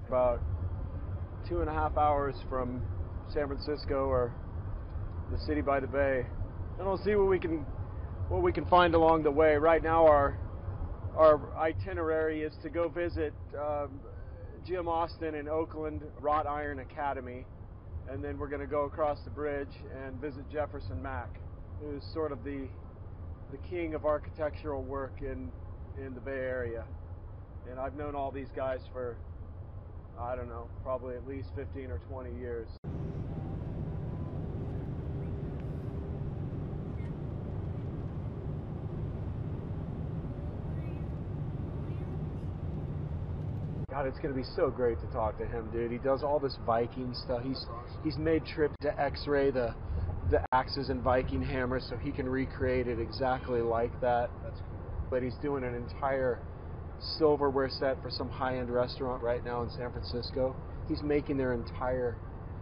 about 2.5 hours from San Francisco or the city by the bay, and we'll see what we can find along the way. Right now, our itinerary is to go visit Jim Austin in Oakland, Wrought Academy, and then we're going to go across the bridge and visit Jefferson Mack, who's sort of the king of architectural work in the Bay Area. And I've known all these guys for, I don't know, probably at least 15 or 20 years. God, it's going to be so great to talk to him, dude. He does all this Viking stuff. He's made trips to X-ray the axes and Viking hammers so he can recreate it exactly like that. That's cool. But he's doing an entire silverware set for some high-end restaurant right now in San Francisco. He's making their entire,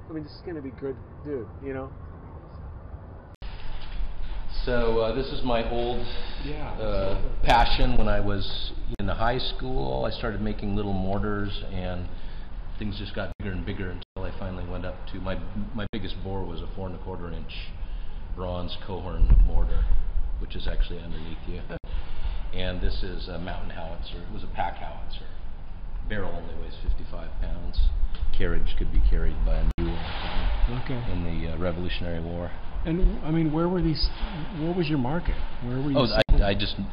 I mean, this is going to be good, dude, you know? So this is my old passion. When I was in high school, I started making little mortars, and things just got bigger and bigger until I finally went up to, my biggest bore was a 4 1/4 inch bronze cohorn mortar, which is actually underneath you. And this is a mountain howitzer. It was a pack howitzer. Barrel only weighs 55 pounds. Carriage could be carried by a mule in the Revolutionary War. And I mean, where were these? What was your market? Where were you?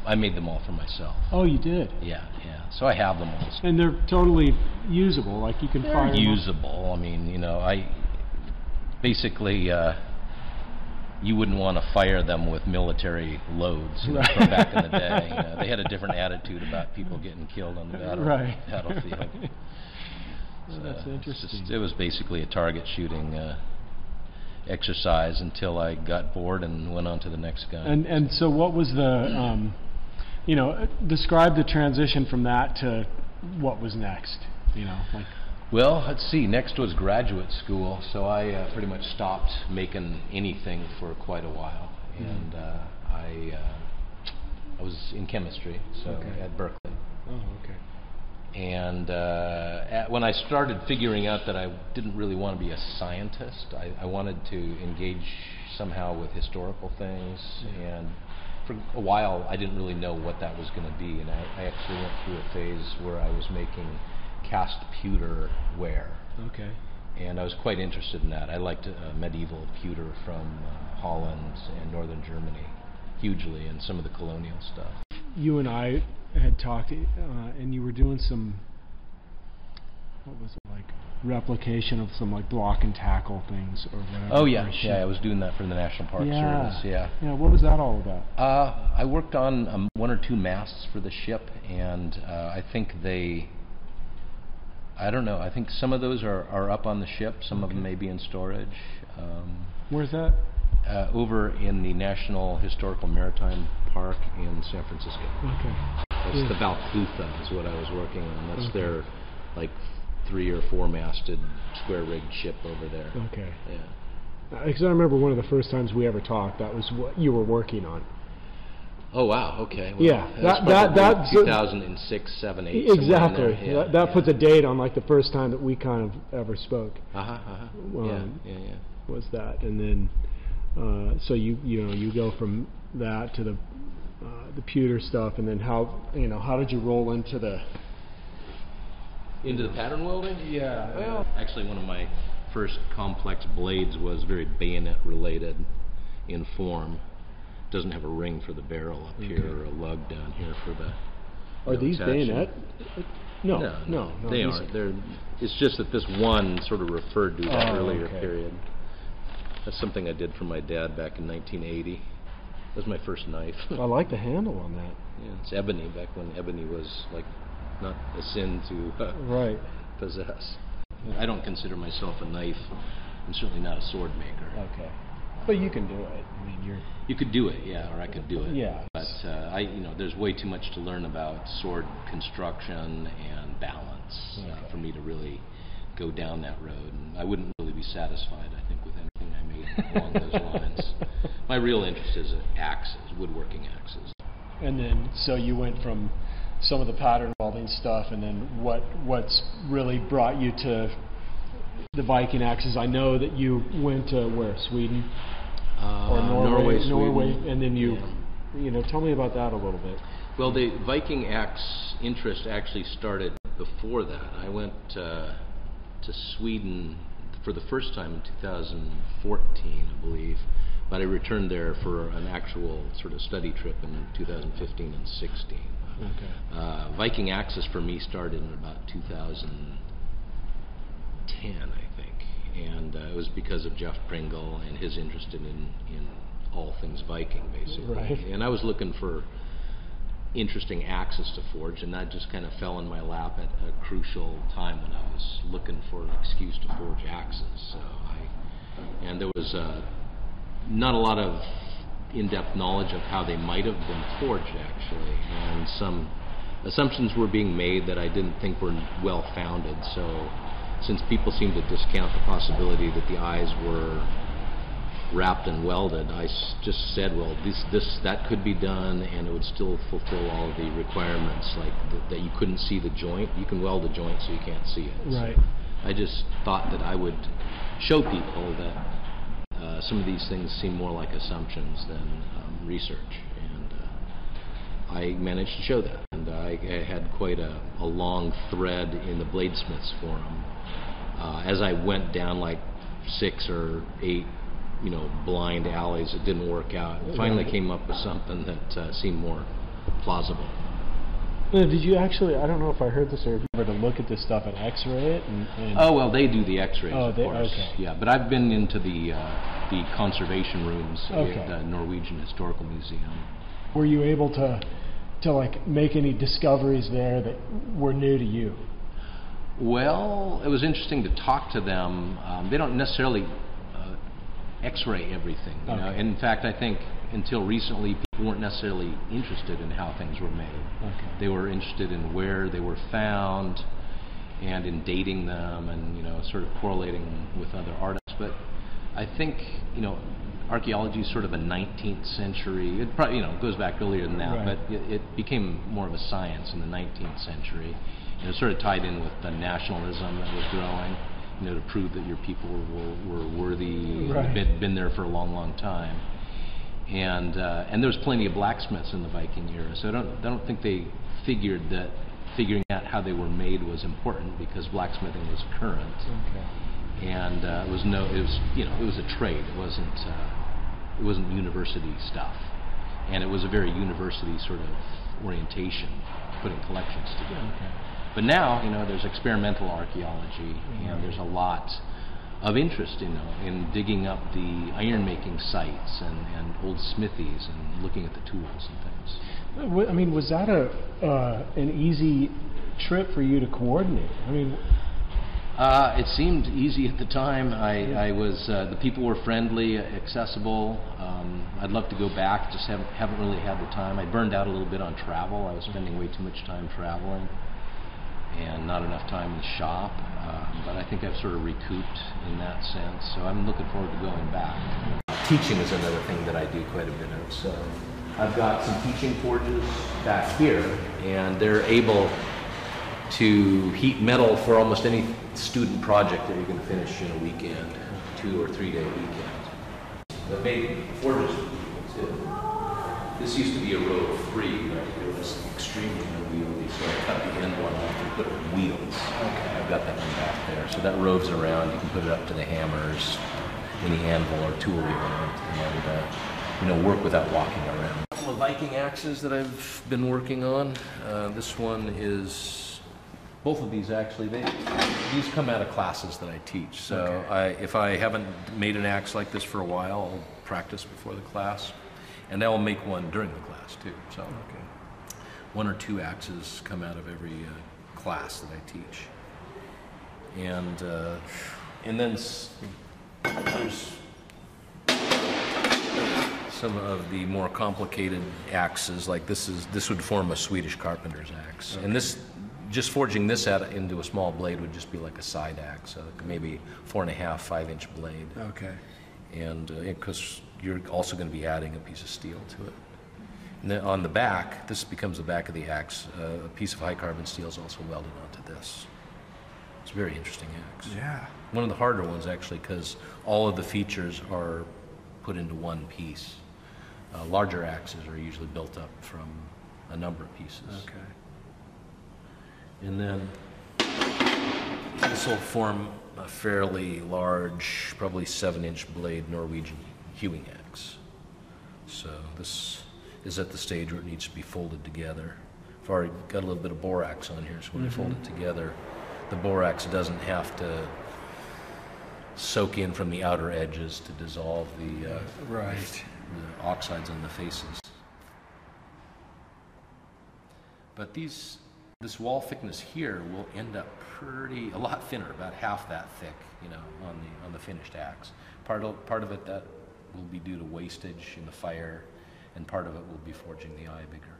I made them all for myself. Oh, you did? Yeah. So I have them all. And they're totally usable. Like you can fire them. They're usable. I mean, you know, basically you wouldn't want to fire them with military loads from back in the day. You know, they had a different attitude about people getting killed on the battlefield. So that's interesting. It was basically a target shooting exercise until I got bored and went on to the next gun. And so what was the, you know, describe the transition from that to what was next, you know, like. Well, let's see, next was graduate school, so I pretty much stopped making anything for quite a while, and I was in chemistry, so at Berkeley. Oh, okay. And when I started figuring out that I didn't really want to be a scientist, I wanted to engage somehow with historical things, and for a while I didn't really know what that was going to be, and I actually went through a phase where I was making cast pewter ware. Okay. And I was quite interested in that. I liked medieval pewter from Holland and northern Germany hugely, and some of the colonial stuff. You and I had talked, and you were doing some, what was it, like replication of some like block and tackle things or whatever. Oh yeah, I was doing that for the National Park Service. Yeah. What was that all about? I worked on 1 or 2 masts for the ship, and I think I don't know. I think some of those are up on the ship. Some of them may be in storage. Where's that? Over in the National Historical Maritime Park in San Francisco. Okay. That's the Valclutha is what I was working on. That's their like 3 or 4 masted square rigged ship over there. Okay. Yeah. Because I remember one of the first times we ever talked, that was what you were working on. Oh wow! Okay. Well, yeah, that's 2006, 7, 8. Exactly. Yeah, that puts a date on like the first time that we kind of ever spoke. Yeah. Was that, and then so you go from that to the pewter stuff, and then how did you roll into the pattern welding? Yeah. Well, actually, one of my first complex blades was very bayonet related in form. Doesn't have a ring for the barrel up here or a lug down here for the. Are these bayonet? No, they aren't. It's just that this one sort of referred to that earlier period. That's something I did for my dad back in 1980. That was my first knife. I like the handle on that. Yeah, it's ebony, back when ebony was like not a sin to possess. I don't consider myself a knife. I'm certainly not a sword maker. Okay. But you can do it. I mean, you could do it, or I could do it. Yeah. But there's way too much to learn about sword construction and balance for me to really go down that road. And I wouldn't really be satisfied, I think, with anything I made along those lines. My real interest is axes, woodworking axes. And then, so you went from some of the pattern welding stuff, and then what's really brought you to the Viking axes. I know that you went to where, Sweden or Norway, and then you know, tell me about that a little bit. Well, the Viking axe interest actually started before that. I went to Sweden for the first time in 2014, I believe, but I returned there for an actual sort of study trip in 2015 and 16. Okay. Viking axes for me started in about 2010, I think, and it was because of Jeff Pringle and his interest in all things Viking, basically. Right. And I was looking for interesting axes to forge, and that just kind of fell in my lap at a crucial time when I was looking for an excuse to forge axes. And there was not a lot of in-depth knowledge of how they might have been forged, actually, and some assumptions were being made that I didn't think were well-founded. So since people seemed to discount the possibility that the eyes were wrapped and welded, I just said, well, that could be done, and it would still fulfill all of the requirements, like that you couldn't see the joint. You can weld a joint so you can't see it. Right. So I just thought that I would show people that some of these things seem more like assumptions than research, and I managed to show that. And I had quite a long thread in the Bladesmiths forum. As I went down like 6 or 8 blind alleys that didn't work out, and finally came up with something that seemed more plausible. Did you actually, I don't know if I heard this, or if you were to look at this stuff and x-ray it? Oh, well, they do the x-rays, of course. Okay. Yeah, but I've been into the conservation rooms at the Norwegian Historical Museum. Were you able to like make any discoveries there that were new to you? Well, it was interesting to talk to them. They don't necessarily x-ray everything, you know. In fact, I think until recently people weren't necessarily interested in how things were made. They were interested in where they were found and in dating them and sort of correlating them with other artists. But I think archaeology is sort of a 19th century, it probably goes back earlier than that, but it became more of a science in the 19th century, and it sort of tied in with the nationalism that was growing, to prove that your people were worthy, been there for a long time. And there was plenty of blacksmiths in the Viking era, so I don't think they figured that figuring out how they were made was important, because blacksmithing was current. And it was a trade. It wasn't university stuff, and it was a very university sort of orientation, putting collections together. But now, there's experimental archaeology, and there's a lot of interest, in digging up the iron-making sites and old smithies and looking at the tools and things. I mean, was that an easy trip for you to coordinate? I mean, it seemed easy at the time. I was the people were friendly, accessible. I'd love to go back, just haven't really had the time. I burned out a little bit on travel. I was spending way too much time traveling and not enough time in the shop, but I think I've sort of recouped in that sense, so I'm looking forward to going back. Teaching is another thing that I do quite a bit of, so I've got some teaching forges back here, and they're able to heat metal for almost any student project that you can finish in a weekend, 2 or 3 day weekend. But maybe forges for people too. This used to be a row of 3, right? It was extremely unwieldy, so I cut the end one off and put it with wheels. I've got that one back there. So that roves around. You can put it up to the hammers, any anvil or tool you want, and work without walking around. A couple of Viking axes that I've been working on. This one is, both of these actually, these come out of classes that I teach. So if I haven't made an axe like this for a while, I'll practice before the class. And I'll make one during the class too. So 1 or 2 axes come out of every class that I teach. And then there's some of the more complicated axes, like this would form a Swedish carpenter's axe. And this, just forging this out into a small blade would just be like a side axe, so maybe 4.5, 5-inch blade. And because you're also going to be adding a piece of steel to it. And then on the back, this becomes the back of the axe. A piece of high carbon steel is also welded onto this. It's a very interesting axe. Yeah. One of the harder ones, actually, because all of the features are put into one piece. Larger axes are usually built up from a number of pieces. Okay. And then this will form a fairly large, probably 7-inch blade Norwegian hewing axe. So this is at the stage where it needs to be folded together. I've already got a little bit of borax on here, so when I fold it together, the borax doesn't have to soak in from the outer edges to dissolve the the oxides on the faces. But this wall thickness here will end up a lot thinner, about half that thick, you know, on the finished axe. Part of it that will be due to wastage in the fire, and part of it will be forging the eye bigger.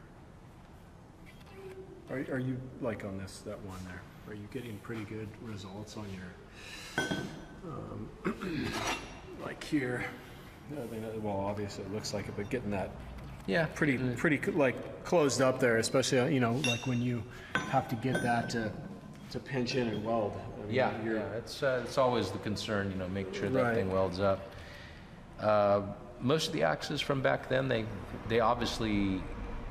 Are you, like on that one there, are you getting pretty good results on your, like here? I mean, well, obviously it looks like it, but getting that pretty like closed up there, especially, you know, like when you have to get that to pinch in and weld. I mean, it's always the concern, you know, make sure that thing welds up. Most of the axes from back then, they obviously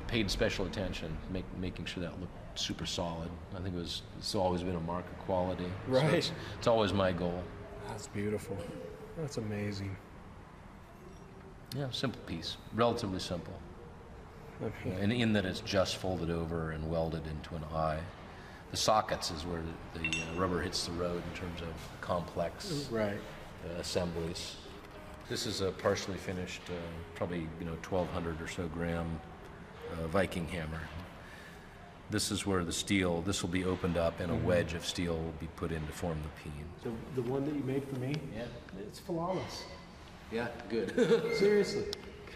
paid special attention, making sure that looked super solid. I think it's always been a mark of quality. Right. So it's always my goal. That's beautiful. That's amazing. Yeah, simple piece, relatively simple. Okay. And in that it's just folded over and welded into an eye. The sockets is where the rubber hits the road in terms of complex assemblies. This is a partially finished, probably 1,200 or so gram Viking hammer. This is where this will be opened up and a wedge of steel will be put in to form the peen. The one that you made for me? Yeah. It's flawless. Yeah, good. Seriously.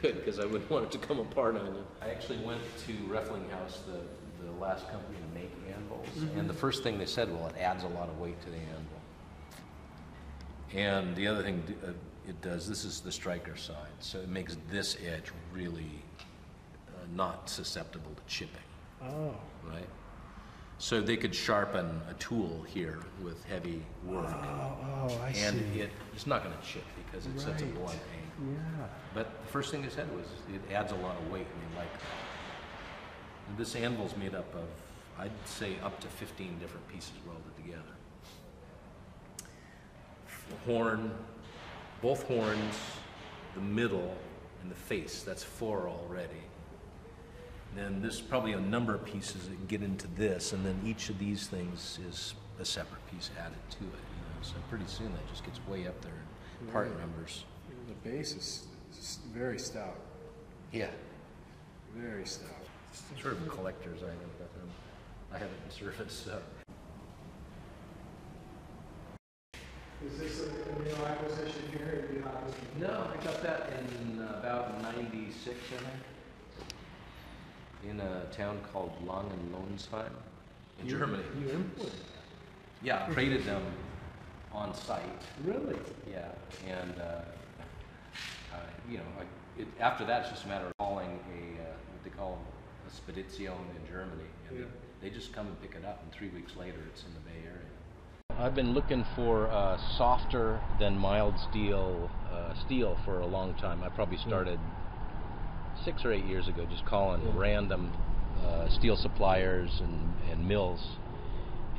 Good, because I wouldn't want it to come apart on you. I actually went to Refflinghaus, the last company to make anvils, and the first thing they said, well, it adds a lot of weight to the anvil. And the other thing it does, this is the striker side, so it makes this edge really not susceptible to chipping. Oh. Right? So they could sharpen a tool here with heavy work. I see. And it's not going to chip because it's such a blunt angle. Yeah. But the first thing they said was it adds a lot of weight, and they like that. This anvil's made up of, I'd say, up to 15 different pieces welded together. Both horns, the middle, and the face. That's 4 already. Then there's probably a number of pieces that get into this, and then each of these things is a separate piece added to it. You know? So pretty soon that just gets way up there in part numbers. The base is very stout. Yeah. Very stout. Sort of a collector's item, but I haven't serviced. So. Is this a new acquisition here? No, I got that in about '96, I think. In a town called Langenlonsheim in Germany. You imported that? Yeah, traded them on site. Really? Yeah, and after that, it's just a matter of calling what they call a Spedition in Germany, and they just come and pick it up, and 3 weeks later, it's in the Bay Area. I've been looking for softer than mild steel for a long time. I probably started 6 or 8 years ago, just calling random steel suppliers and mills,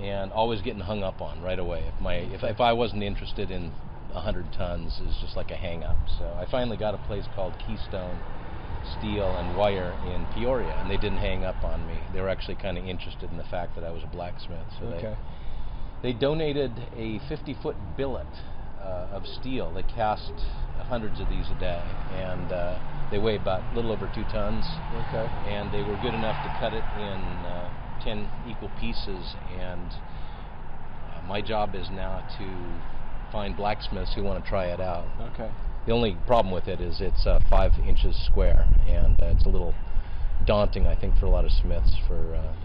and always getting hung up on right away. If I wasn't interested in 100 tons, it's just like a hang up. So I finally got a place called Keystone Steel and Wire in Peoria, and they didn't hang up on me. They were actually kind of interested in the fact that I was a blacksmith. So they donated a 50-foot billet of steel. They cast hundreds of these a day, and they weigh about a little over 2 tons. Okay. And they were good enough to cut it in 10 equal pieces, and my job is now to find blacksmiths who want to try it out. Okay. The only problem with it is it's 5 inches square, and it's a little daunting, I think, for a lot of smiths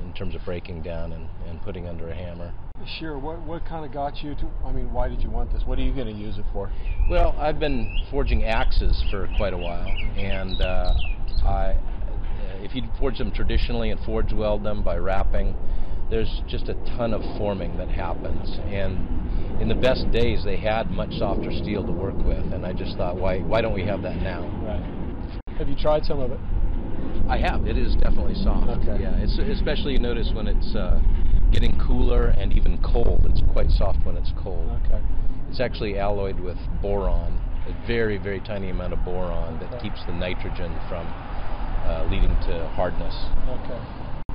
in terms of breaking down and putting under a hammer. Sure. What kind of got you to, why did you want this? What are you going to use it for? Well, I've been forging axes for quite a while, and if you forge them traditionally and forge weld them by wrapping, there's just a ton of forming that happens. And in the best days, they had much softer steel to work with, and I just thought, why don't we have that now? Right. Have you tried some of it? I have. It is definitely soft. Okay. Yeah, it's especially, you notice when it's getting cooler and even cold. It's quite soft when it's cold. Okay. It's actually alloyed with boron, a very, very tiny amount of boron that keeps the nitrogen from leading to hardness. Okay.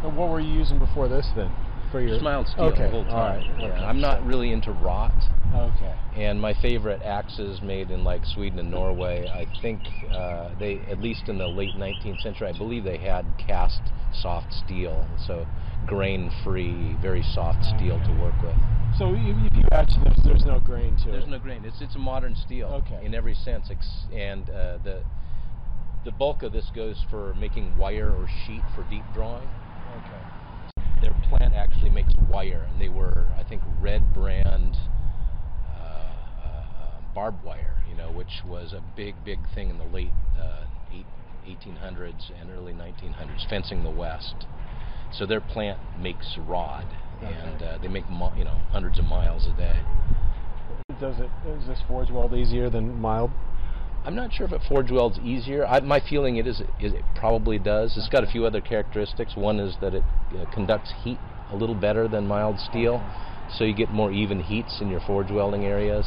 And what were you using before this then? For your mild steel the whole time. All right. Yeah. Okay. I'm not really into wrought. Okay. And my favorite axes made in like Sweden and Norway, I think they, at least in the late 19th century, I believe they had cast soft steel, so grain-free, very soft steel to work with. So if you actually, there's no grain to it? There's no grain. It's a modern steel in every sense, and the bulk of this goes for making wire or sheet for deep drawing. Okay. Their plant actually makes wire, and they were, I think, Red brand barbed wire, which was a big thing in the late 1800s and early 1900s, fencing the West. So their plant makes rod, and they make hundreds of miles a day. Is this forge weld easier than mild? I'm not sure if it forge welds easier. My feeling it probably does. It's got a few other characteristics. One is that it conducts heat a little better than mild steel, so you get more even heats in your forge welding areas.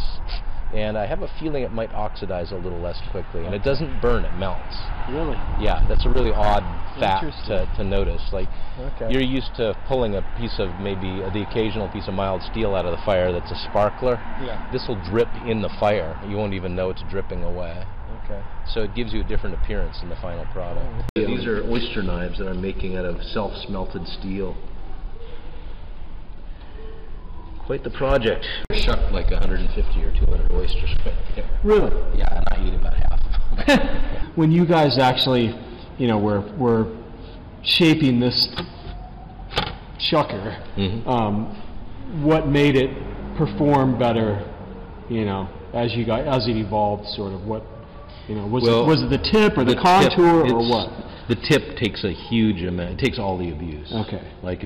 And I have a feeling it might oxidize a little less quickly, and it doesn't burn, it melts. Really? Yeah, that's a really odd fact to notice. Like, you're used to pulling a piece of, maybe the occasional piece of mild steel out of the fire that's a sparkler. Yeah. This will drip in the fire. You won't even know it's dripping away. Okay. So it gives you a different appearance in the final product. These are oyster knives that I'm making out of self-smelted steel. Quite the project. Shucked like 150 or 200 oysters right there. Really? Yeah, and I eat about half of them. When you guys actually, were shaping this shucker, what made it perform better, as it evolved, sort of? What, was it the tip or the contour or what? The tip takes a huge amount. It takes all the abuse. Okay. Like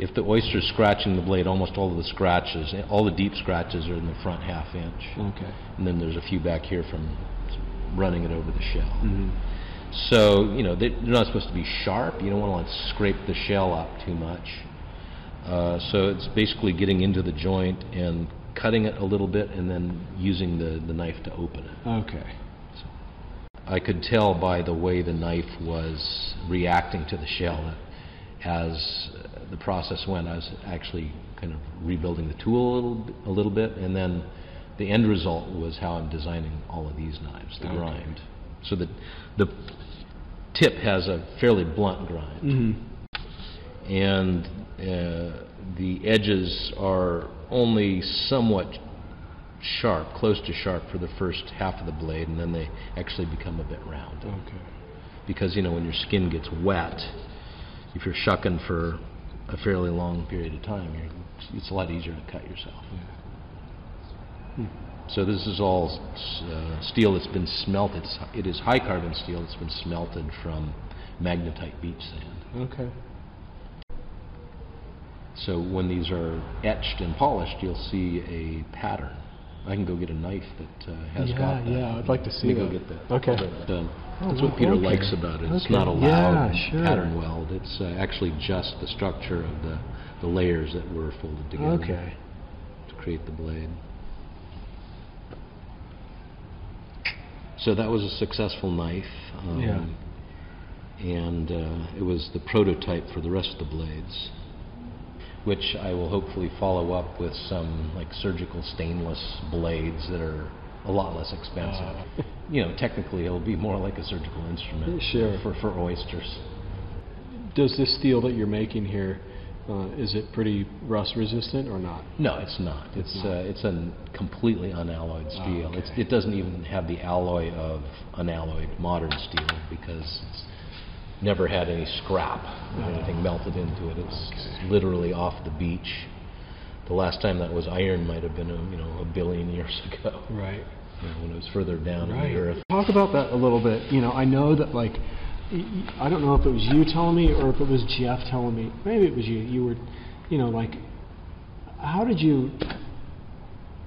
if the oyster's scratching the blade, almost all of the scratches, all the deep scratches are in the front half inch. Okay. And then there's a few back here from running it over the shell. So, they're not supposed to be sharp. You don't want to scrape the shell up too much. So it's basically getting into the joint and cutting it a little bit and then using the knife to open it. Okay. So I could tell by the way the knife was reacting to the shell that as the process went, I was actually kind of rebuilding the tool a little bit, and then the end result was how I'm designing all of these knives, the grind. So that the tip has a fairly blunt grind, and the edges are only somewhat sharp, close to sharp for the first half of the blade, and then they actually become a bit round. Okay. Because when your skin gets wet, if you're shucking for a fairly long period of time, it's a lot easier to cut yourself. So this is all steel that's been smelted. It is high carbon steel that's been smelted from magnetite beach sand. Okay. So when these are etched and polished, you'll see a pattern. I can go get a knife that has got that. Yeah, I'd like to see that. Go get that. Okay. That's what Peter likes about it. It's not a loud pattern weld. It's actually just the structure of the layers that were folded together to create the blade. So that was a successful knife, and it was the prototype for the rest of the blades, which I will hopefully follow up with some like surgical stainless blades that are a lot less expensive. Technically it'll be more like a surgical instrument for oysters. Does this steel that you're making here, is it pretty rust resistant or not? No, it's not. It's a completely unalloyed steel. It doesn't even have the alloy of unalloyed modern steel because it's never had any scrap or anything melted into it. It's literally off the beach. The last time that was iron might have been a billion years ago. Right. When it was further down in the earth. Talk about that a little bit. I know that I don't know if it was you telling me or if it was Jeff telling me. Maybe it was you. You were, like, how did you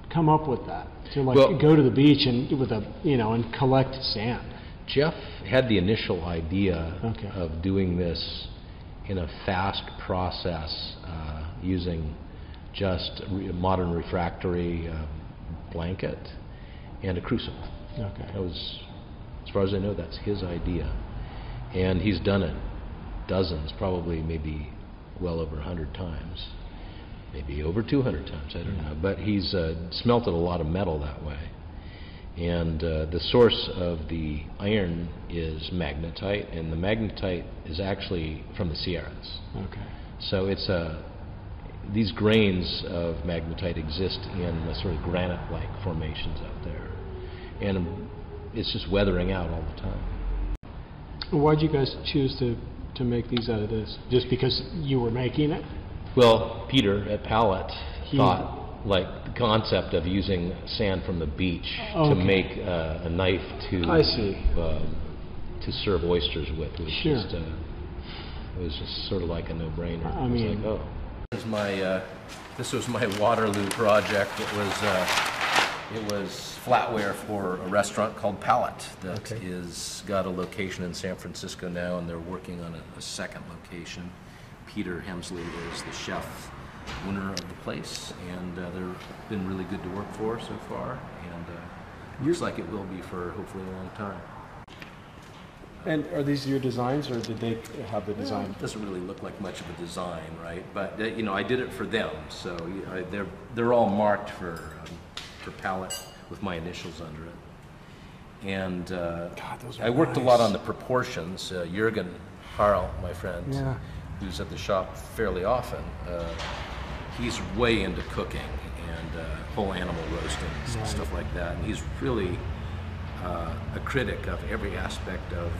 come up with that? To go to the beach and and collect sand. Jeff had the initial idea of doing this in a fast process using just modern refractory blanket and a crucible. Okay. That was, as far as I know, that's his idea. And he's done it dozens, probably maybe well over 100 times. Maybe over 200 times, I don't know. But he's smelted a lot of metal that way. And the source of the iron is magnetite, and the magnetite is actually from the Sierras. Okay. So it's these grains of magnetite exist in the sort of granite-like formations out there. And it's just weathering out all the time. Why did you guys choose to make these out of this? Just because you were making it? Well, Peter at Pallet thought, like, the concept of using sand from the beach to make a knife to serve oysters with was just it was just sort of like a no-brainer. I mean, it was like, this was my Waterloo project. It was flatware for a restaurant called Pallet that is got a location in San Francisco now, and they're working on a second location. Peter Hemsley is the chef owner of the place, and they've been really good to work for so far, and looks like it will be for hopefully a long time. And are these your designs, or did they have the design? It doesn't really look like much of a design, right? But I did it for them, so they're all marked for Pallet with my initials under it. And I worked a lot on the proportions. Jürgen Harl, my friend, who's at the shop fairly often, he's way into cooking and whole animal roasting and stuff like that. And he's really a critic of every aspect of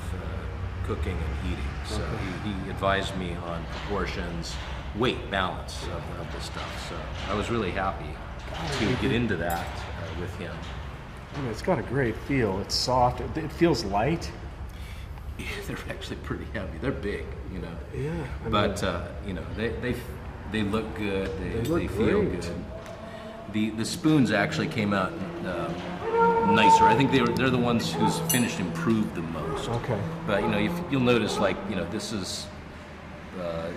cooking and eating. So he advised me on proportions, weight, balance of the stuff. So I was really happy to get into that with him. I mean, it's got a great feel. It's soft. It feels light. Yeah, they're actually pretty heavy. They're big, Yeah. But they look good. They feel good. The spoons actually came out nicer. I think they're the ones whose finish improved the most. Okay. But you'll notice, like, this is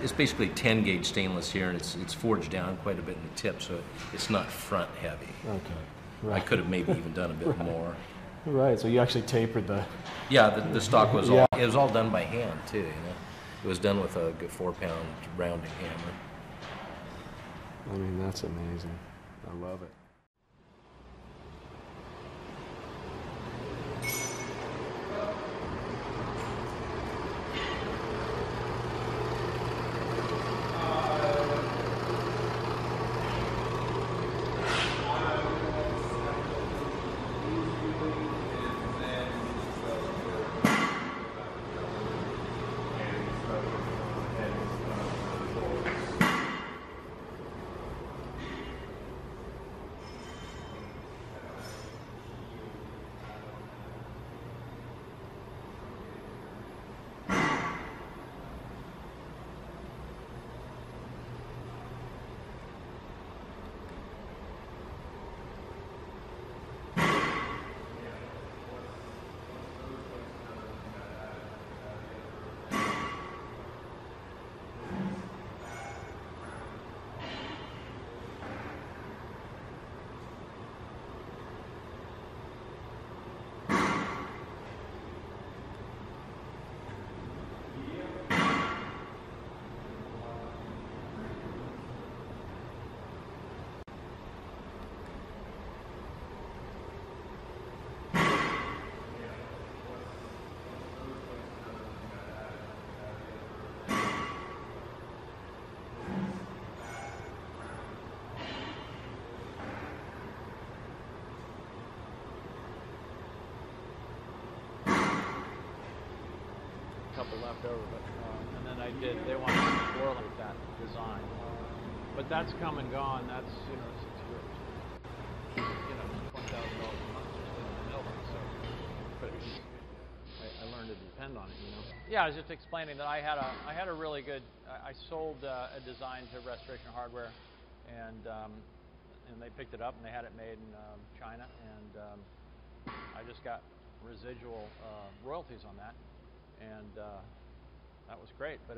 it's basically 10 gauge stainless here, and it's forged down quite a bit in the tip, so it's not front heavy. Okay. Right. I could have maybe even done a bit more. Right. So you actually tapered the. Yeah, the stock was all. It was all done by hand too. It was done with a good 4-pound rounding hammer. I mean, that's amazing. I love it. Couple left over, but and then they wanted to swirl with that design, but that's come and gone. That's 6 years. $20,000 a month just in the mill. So, but I learned to depend depend on it, you know. Yeah, I was just explaining that I had a really good. I sold a design to Restoration Hardware, and they picked it up and they had it made in China, and I just got residual royalties on that, and that was great. But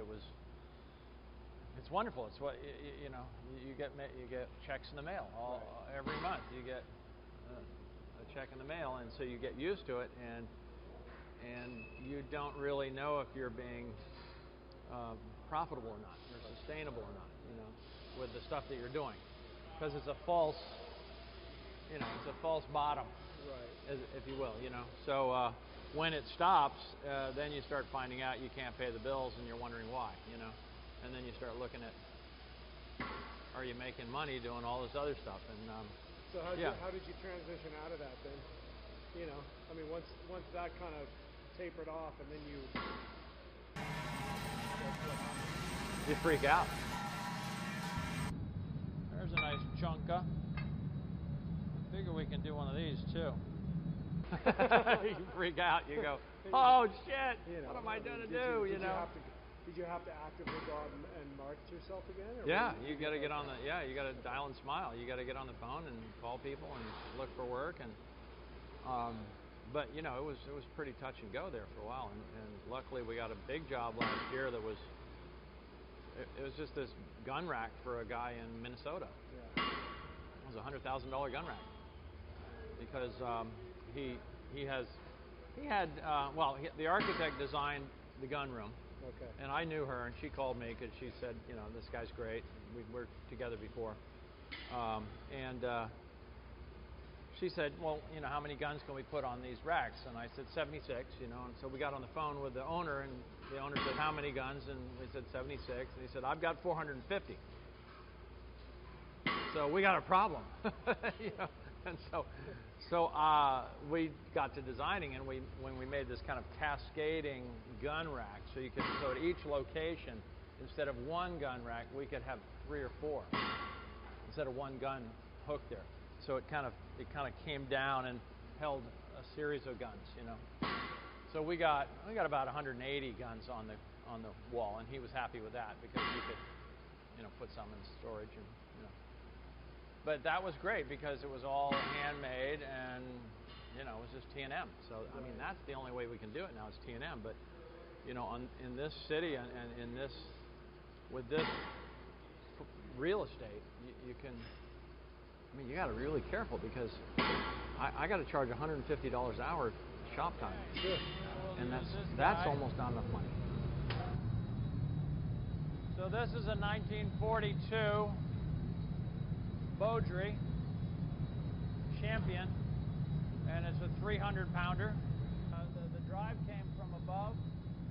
it's wonderful. It's what you know. You get checks in the mail every month. You get a check in the mail, and so you get used to it, and you don't really know if you're being profitable or not, or sustainable or not, you know, with the stuff that you're doing, because it's a false bottom, if you will, you know. So when it stops, then you start finding out you can't pay the bills, and you're wondering why, you know, and then you start looking at, are you making money doing all this other stuff? And so how did you transition out of that then? You know, I mean, once that kind of tapered off, and then you freak out. There's a nice chunka. I figure we can do one of these too. You freak out. You go, oh shit! You know, what am I going to do? Did you have to actively go out and market yourself again? Or yeah, you got to get on the. Yeah, you got to dial and smile. You got to get on the phone and call people and look for work and. But you know, it was pretty touch and go there for a while, and luckily we got a big job last year that was. It was just this gun rack for a guy in Minnesota. Yeah. It was a $100,000 gun rack because the architect designed the gun room. Okay. And I knew her, and she called me because she said, you know, this guy's great. We worked together before, she said, well, you know, how many guns can we put on these racks? And I said 76, you know. And so we got on the phone with the owner, and the owner said, how many guns? And we said 76. And he said, I've got 450. So we got a problem. You know? And so we got to designing, and when we made this kind of cascading gun rack, so at each location, instead of one gun rack, we could have 3 or 4 instead of one gun hooked there. So it kind of came down and held a series of guns, you know. So we got about 180 guns on the wall, and he was happy with that because he could, you know, put some in storage and, you know. But that was great because it was all handmade, and you know, it was just T&M. So I mean, that's the only way we can do it now is T&M. But you know, in this city and with this real estate, you can. I mean, you got to be really careful because I got to charge $150 an hour shop time, sure. And that's almost not enough money. So this is a 1942 Beaudry Champion, and it's a 300-pounder. The drive came from above.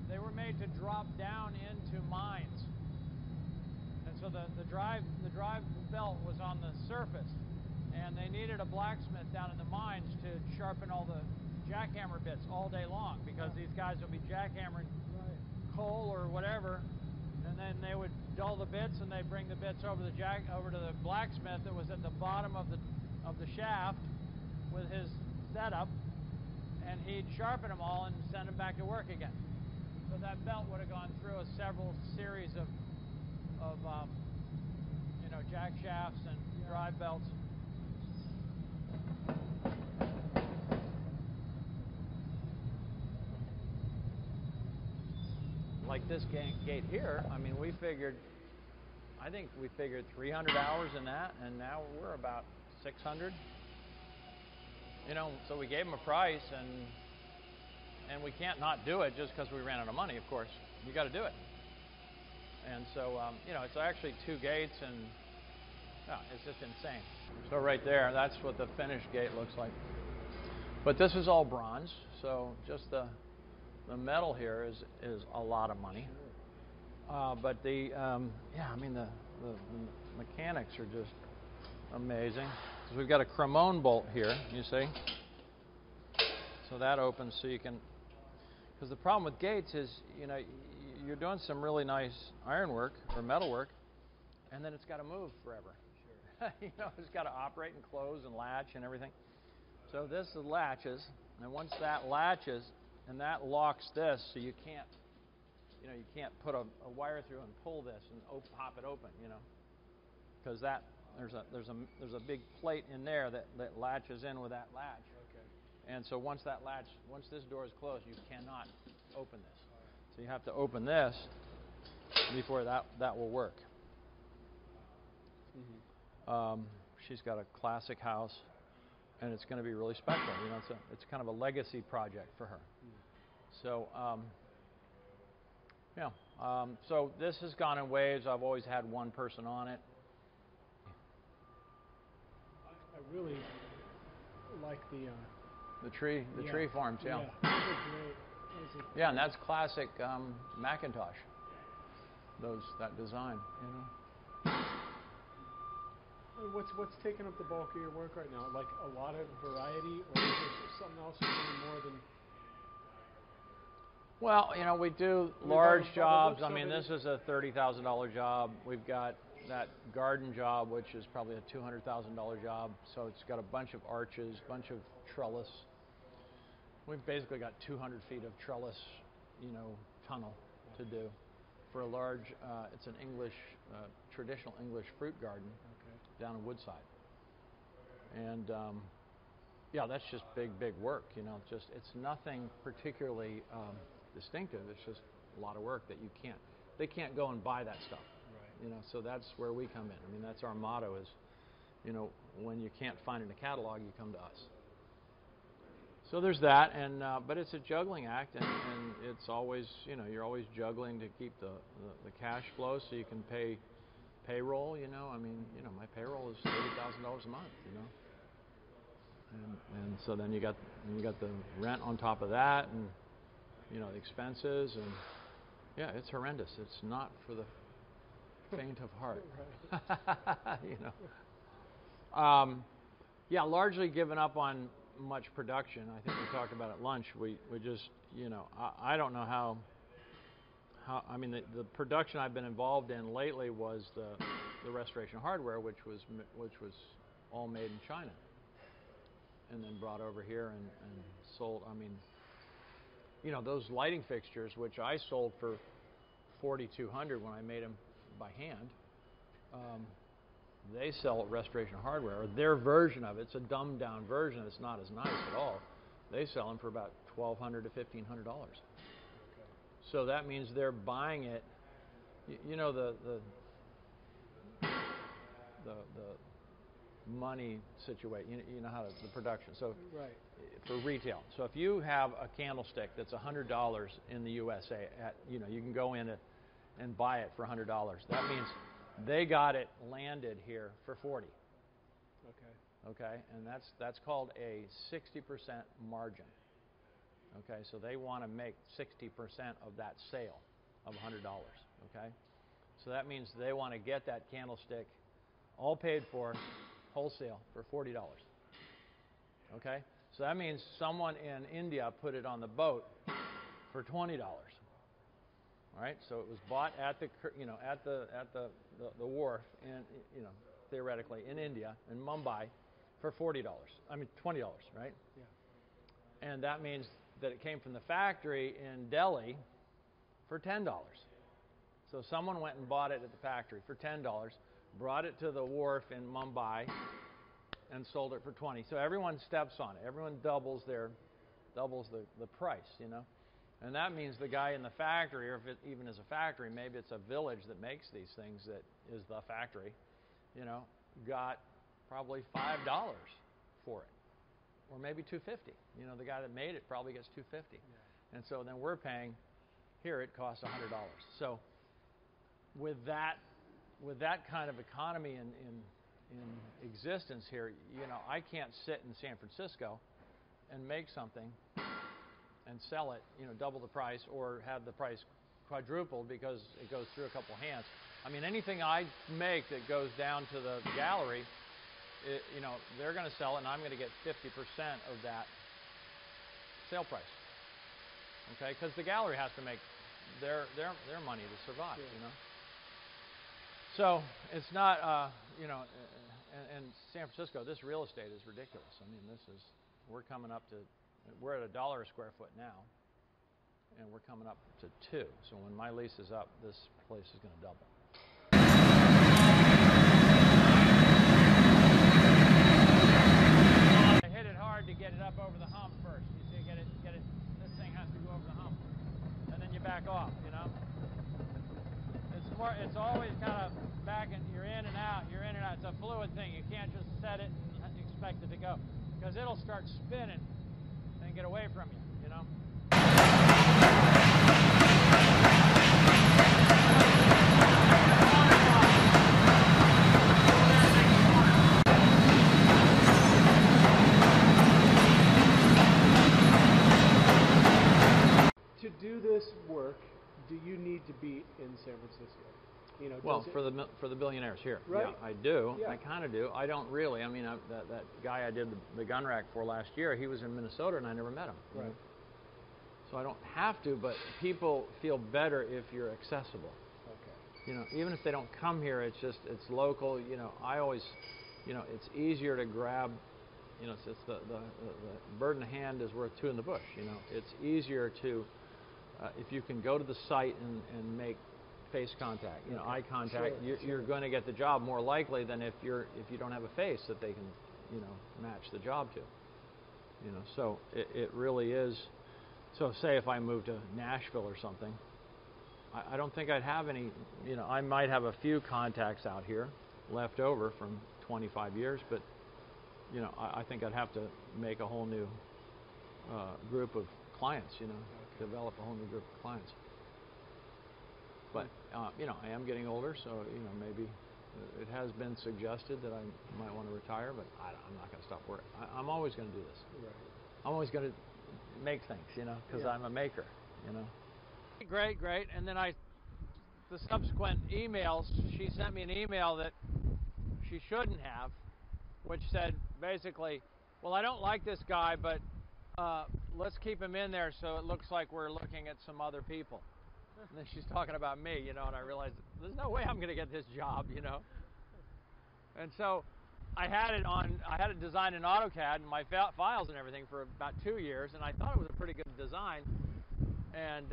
They were made to drop down into mines, and so the drive belt was on the surface. And they needed a blacksmith down in the mines to sharpen all the jackhammer bits all day long because these guys would be jackhammering coal or whatever, and then they would dull the bits and they'd bring the bits over to the blacksmith that was at the bottom of the shaft with his setup, and he'd sharpen them all and send them back to work again. So that belt would have gone through several series of you know, jack shafts and drive belts. Like this gate here, I mean, I think we figured 300 hours in that, and now we're about 600. You know, so we gave them a price, and we can't not do it just because we ran out of money, of course. You got to do it. And so, you know, it's actually 2 gates, and it's just insane. So right there, that's what the finished gate looks like. But this is all bronze, so just the metal here is a lot of money. But I mean, the mechanics are just amazing. Because we've got a Cremone bolt here, you see. So that opens so you can. Because the problem with gates is, you know, you're doing some really nice ironwork or metalwork, and then it's got to move forever. Sure. You know, it's got to operate and close and latch and everything. So this is latches, and once that latches, and that locks this, so you can't, you can't put a wire through and pull this and pop it open, because that there's a big plate in there that latches in with that latch. Okay. And so once this door is closed, you cannot open this. So you have to open this before that will work. Mm-hmm. She's got a classic house, and it's going to be really special. It's kind of a legacy project for her. So so this has gone in waves. I've always had one person on it. I really like the tree farms. Yeah. Those are great. Yeah, and that's classic Macintosh. That design. What's taking up the bulk of your work right now? Like a lot of variety, or is there something else you're doing more than? Well, we do large jobs. I mean, this is a $30,000 job. We've got that garden job, which is probably a $200,000 job. So it's got a bunch of arches, bunch of trellis. We've basically got 200 feet of trellis, tunnel to do for a large. It's an English, traditional English fruit garden down in Woodside, and that's just big work. It's nothing particularly distinctive. It's just a lot of work that they can't go and buy that stuff. Right. So that's where we come in. I mean, that's our motto is, when you can't find it in a catalog, you come to us. So there's that, and but it's a juggling act, and it's always, you're always juggling to keep the cash flow so you can pay payroll. I mean, my payroll is $30,000 a month. And so then you got the rent on top of that, and the expenses, and it's horrendous. It's not for the faint of heart. Largely given up on much production. I think we talked about at lunch. We just, I don't know how. I mean, the production I've been involved in lately was the restoration hardware, which was all made in China, and then brought over here and sold. I mean, those lighting fixtures, which I sold for $4,200 when I made them by hand. They sell at Restoration Hardware, or their version of it. It's a dumbed down version. It's not as nice at all. They sell them for about $1,200 to $1,500. Okay. So that means they're buying it. The money situation. You know how the production. So right. For retail. So if you have a candlestick that's $100 in the USA, you can go in and buy it for $100. That means they got it landed here for $40. Okay, and that's called a 60% margin. Okay, so they want to make 60% of that sale of $100. Okay, so that means they want to get that candlestick all paid for, wholesale for $40. Okay, so that means someone in India put it on the boat for $20. All right, so it was bought at the wharf, in theoretically in India, in Mumbai, for $40. I mean $20, right? Yeah. And that means that it came from the factory in Delhi for $10. So someone went and bought it at the factory for $10, brought it to the wharf in Mumbai, and sold it for $20. So everyone steps on it. Everyone doubles the price, And that means the guy in the factory, or if it even is a factory, maybe it's a village that makes these things that is the factory, got probably $5 for it, or maybe $2.50. The guy that made it probably gets $2.50, yeah. And so then we're paying. Here it costs $100. So with that kind of economy in existence here, I can't sit in San Francisco and make something and sell it, double the price, or have the price quadrupled because it goes through a couple hands. I mean, anything I make that goes down to the gallery, they're going to sell it, and I'm going to get 50% of that sale price. Okay, because the gallery has to make their money to survive. Yeah. So it's not, and San Francisco, this real estate is ridiculous. I mean, we're coming up to. We're at $1 a square foot now. and we're coming up to 2. So when my lease is up, this place is going to double. I hit it hard to get it up over the hump first. You see, get it. This thing has to go over the hump, and then you back off. You know, it's always kind of back and you're in and out. It's a fluid thing. You can't just set it and expect it to go, because it'll start spinning and get away from you. You know. To do this work, do you need to be in San Francisco? You know, well, for the billionaires here, right? Yeah, I do. Yeah. I kind of do. I don't really. I mean, that guy I did the gun rack for last year, he was in Minnesota, and I never met him. Right. So I don't have to, but people feel better if you're accessible. Okay. You know, even if they don't come here, it's local. You know, I always, you know, it's easier to grab. You know, it's the bird in the hand is worth 2 in the bush. You know, it's easier to if you can go to the site and make face contact, you know, eye contact, sure, you're going to get the job more likely than if you don't have a face that they can, you know, match the job to. You know, so it really is. So say if I moved to Nashville or something, I don't think I'd have any. You know, I might have a few contacts out here left over from 25 years, but you know, I think I'd have to make a whole new group of clients. You know, develop a whole new group of clients. But you know, I am getting older, so you know, maybe it has been suggested that I might want to retire, but I'm not going to stop working. I'm always going to do this. Right. I'm always going to make things, you know, because I'm a maker, you know. Great. And then the subsequent emails, she sent me an email that she shouldn't have, which said basically, well, I don't like this guy, but let's keep him in there so it looks like we're looking at some other people. And then she's talking about me, you know, and I realized there's no way I'm going to get this job, you know. And so I had it designed in AutoCAD and my files and everything for about 2 years, and I thought it was a pretty good design. And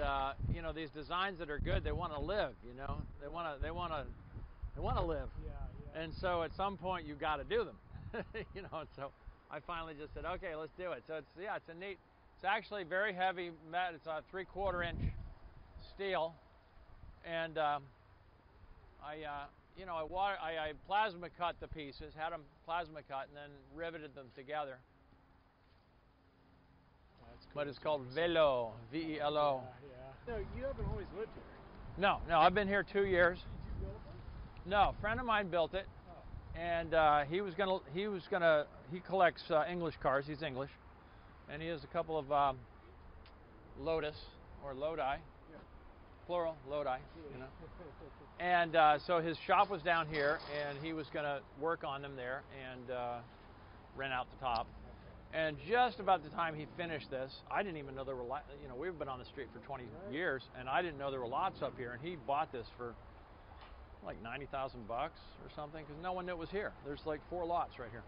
you know, these designs that are good, they want to live, you know. They want to live. Yeah. And so at some point you got to do them, you know. And so I finally just said, okay, let's do it. So it's actually very heavy. It's a 3/4 inch steel, and I plasma cut the pieces, had them plasma cut, and then riveted them together. That's cool. But it's called Velo, V-E-L-O. Yeah. No, you haven't always lived here. No, I've been here 2 years. Did you build it? No, a friend of mine built it, and he collects English cars. He's English, and he has a couple of Lotus or Lodi. Plural, Lodi, you know. And so his shop was down here, and he was going to work on them there and rent out the top. And just about the time he finished this, I didn't even know there were, you know, we've been on the street for 20 years, and I didn't know there were lots up here. And he bought this for like $90,000 or something, because no one knew it was here. There's like 4 lots right here.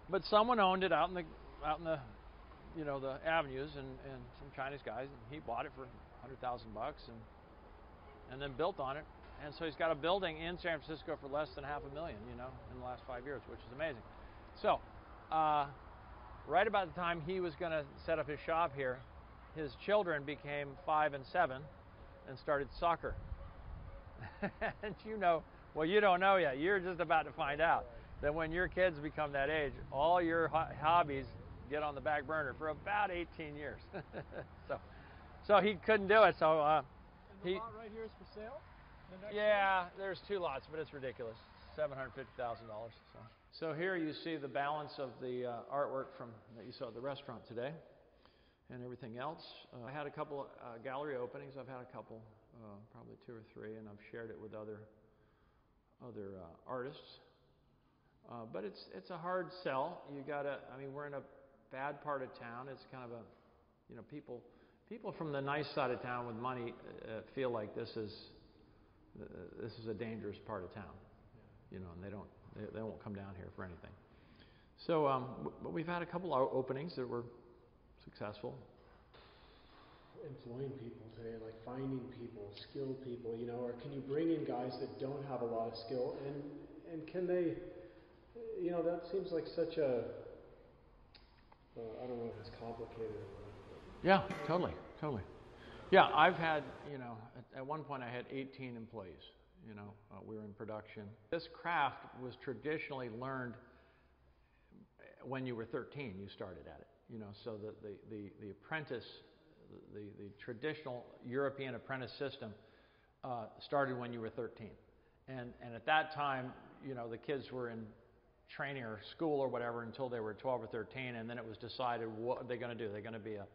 But someone owned it out in the you know, the avenues, and some Chinese guys, and he bought it for $100,000 and then built on it. And so he's got a building in San Francisco for less than $500,000, you know, in the last 5 years, which is amazing. So right about the time he was going to set up his shop here, his children became 5 and 7 and started soccer. And you know, well, you don't know yet. You're just about to find out that when your kids become that age, all your hobbies get on the back burner for about 18 years. So he couldn't do it. So and the lot right here is for sale? Yeah, there's 2 lots, but it's ridiculous. $750,000. So here you see the balance of the artwork that you saw at the restaurant today, and everything else. I had a couple gallery openings. I've had a couple, probably 2 or 3, and I've shared it with other artists. But it's a hard sell. You gotta. I mean, we're in a bad part of town. It's kind of a, you know, people from the nice side of town with money feel like this is a dangerous part of town, you know, and they won't come down here for anything. So, but we've had a couple of openings that were successful. employing people today, like finding people, skilled people, you know, or can you bring in guys that don't have a lot of skill, and can they, you know, that seems like such a, I don't know if it's complicated or not. Yeah, totally. Yeah, I've had, you know, at one point I had 18 employees, you know, we were in production. This craft was traditionally learned when you were 13, you started at it, you know, so the apprentice, the traditional European apprentice system started when you were 13. And at that time, you know, the kids were in training or school or whatever until they were 12 or 13, and then it was decided what are they going to do. They're going to be a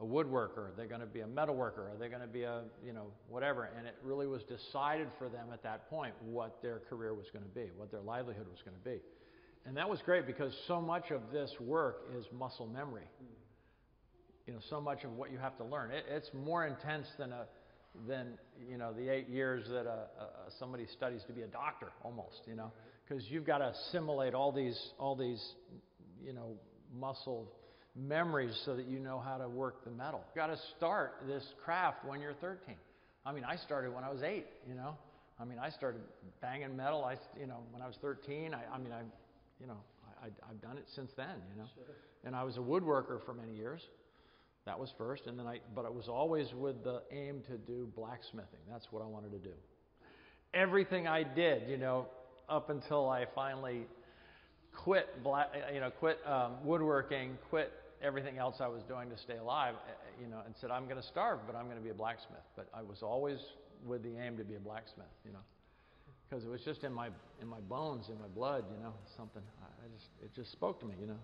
woodworker, they're going to be a metal worker, are they going to be a, you know, whatever. And it really was decided for them at that point what their career was going to be, what their livelihood was going to be. And that was great because so much of this work is muscle memory. You know, so much of what you have to learn. It's more intense than you know, the 8 years that somebody studies to be a doctor, almost, you know, because you've got to assimilate all these you know, muscle memories so that you know how to work the metal. You've got to start this craft when you're 13. I mean, I started when I was 8, you know. I mean, I started banging metal, you know, when I was 13. I've done it since then, you know. Sure. And I was a woodworker for many years. That was first, and then but it was always with the aim to do blacksmithing. That's what I wanted to do. Everything I did, you know, up until I finally quit woodworking, quit everything else I was doing to stay alive, you know, and said, I'm going to starve, but I'm going to be a blacksmith. But I was always with the aim to be a blacksmith, you know, because it was just in my bones, in my blood, you know, something. It just spoke to me, you know.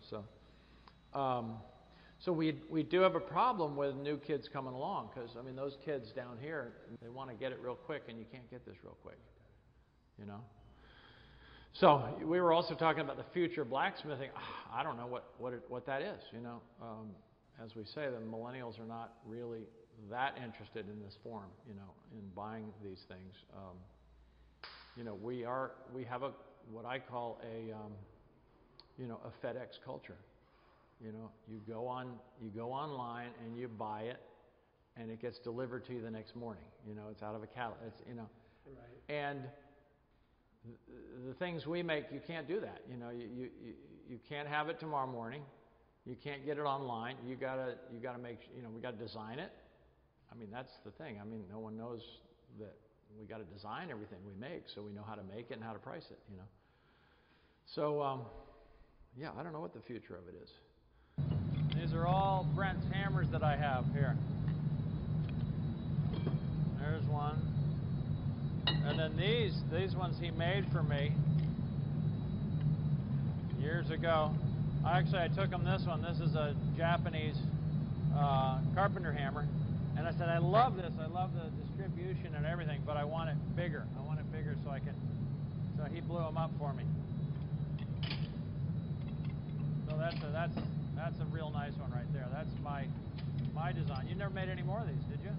So we do have a problem with new kids coming along, because I mean, those kids down here, they want to get it real quick, and you can't get this real quick, you know. So we were also talking about the future of blacksmithing. I don't know what that is, you know. As we say, the millennials are not really that interested in this form, you know, in buying these things. You know, we have what I call a FedEx culture. You know, you go online and you buy it, and it gets delivered to you the next morning. You know, it's out of a catalog. It's, you know, right. And the things we make, you can't do that. You know, you can't have it tomorrow morning. You can't get it online. You gotta make, you know, we gotta design it. I mean, that's the thing. I mean, no one knows that we gotta design everything we make, so we know how to make it and how to price it. You know. So yeah, I don't know what the future of it is. These are all Brent's hammers that I have here. There's one. And then these ones he made for me years ago. I took him this one. This is a Japanese Carpenter hammer. And I said, I love this. I love the distribution and everything, but I want it bigger. I want it bigger so I can... So he blew them up for me. So that's a real nice one right there. That's my design. You never made any more of these, did you?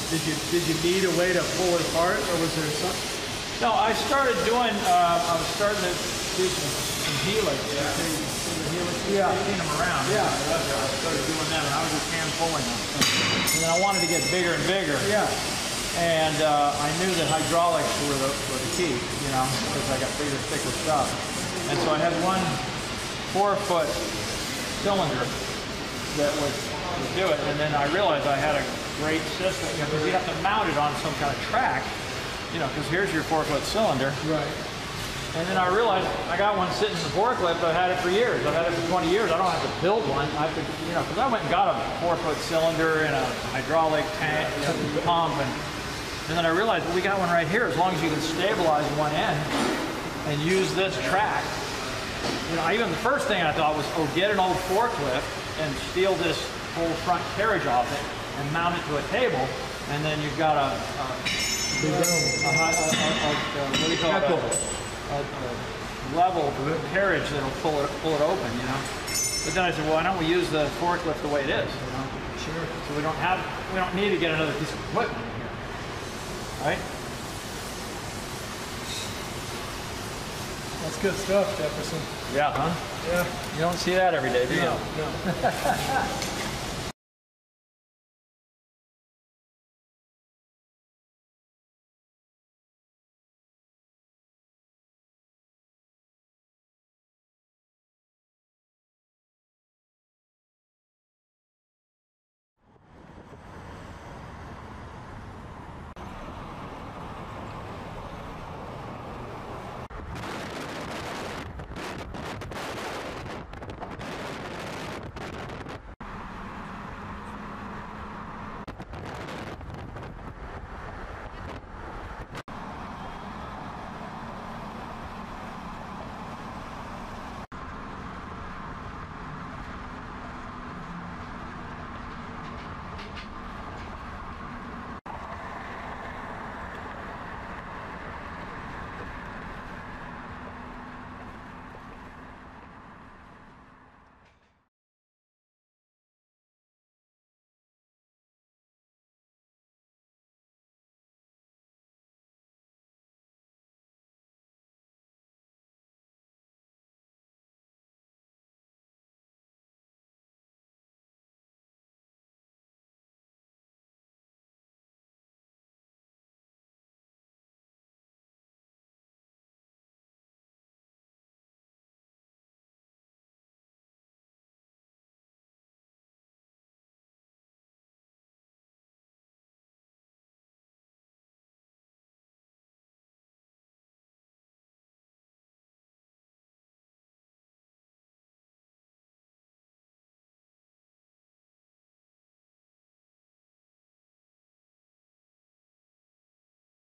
Did you need a way to pull it apart, or was there something? No, I started doing. I was starting to do some helix. Yeah, taking them around. Yeah, I started doing that, and I was just hand pulling them. And then I wanted to get bigger and bigger. Yeah. And I knew that hydraulics were the key, you know, because I got bigger, thicker stuff. And so I had one 4-foot cylinder that would do it, and then I realized I had a great system, because you have to mount it on some kind of track, you know, because here's your 4-foot cylinder. Right. And then I realized I got one sitting in the forklift. I've had it for years. I've had it for 20 years. I don't have to build one. I have to, you know, because I went and got a 4-foot cylinder and a hydraulic tank, pump, and then I realized, well, we got one right here. As long as you can stabilize one end and use this track. You know, even the first thing I thought was, oh, get an old forklift and steal this whole front carriage off it and mount it to a table, and then you've got a what do you call it? A level carriage that'll pull it open, you know. But then I said, well, why don't we use the forklift the way it is, you know? Sure. So we don't need to get another piece of equipment in here, right? That's good stuff, Jefferson. Yeah, huh? Yeah. You don't see that every day, do you? No.